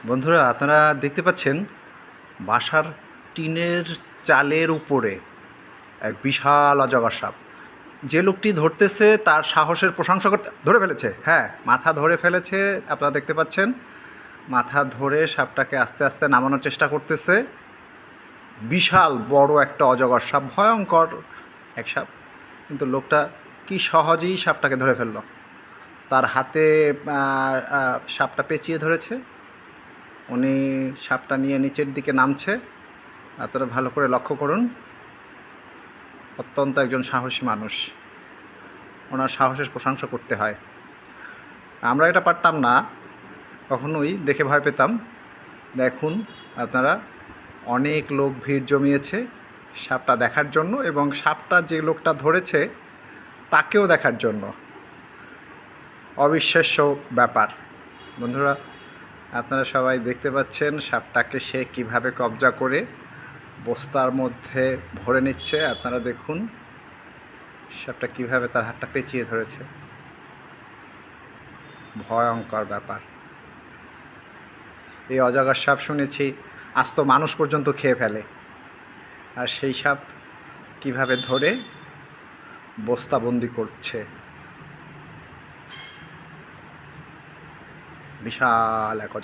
বন্ধুরা, আপনারা দেখতে পাচ্ছেন বাসার টিনের চালের উপরে এক বিশাল অজগর সাপ। যে লোকটি ধরতেছে তার সাহসের প্রশংসা করতে ধরে ফেলেছে। হ্যাঁ, মাথা ধরে ফেলেছে। আপনারা দেখতে পাচ্ছেন মাথা ধরে সাপটাকে আস্তে আস্তে নামানোর চেষ্টা করতেছে। বিশাল বড় একটা অজগর সাপ, ভয়ঙ্কর এক সাপ। কিন্তু লোকটা কি সহজেই সাপটাকে ধরে ফেললো। তার হাতে সাপটা পেঁচিয়ে ধরেছে। উনি সাপটা নিয়ে নিচের দিকে নামছে। আপনারা ভালো করে লক্ষ্য করুন। অত্যন্ত একজন সাহসী মানুষ, ওনার সাহসের প্রশংসা করতে হয়। আমরা এটা পারতাম না, কখনোই দেখে ভয় পেতাম। দেখুন আপনারা, অনেক লোক ভিড় জমিয়েছে সাপটা দেখার জন্য, এবং সাপটা যে লোকটা ধরেছে তাকেও দেখার জন্য। অবিশ্বাস্য ব্যাপার। বন্ধুরা, আপনারা সবাই দেখতে পাচ্ছেন সাপটাকে সে কিভাবে কবজা করে বস্তার মধ্যে ভরে নিচ্ছে। আপনারা দেখুন সাপটা কিভাবে তার হাতটা পেঁচিয়ে ধরেছে। ভয়ঙ্কর ব্যাপার। এই অজগর সাপ শুনেছি আস্ত মানুষ পর্যন্ত খেয়ে ফেলে, আর সেই সাপ কিভাবে ধরে বস্তাবন্দি করছে। বিশাল এক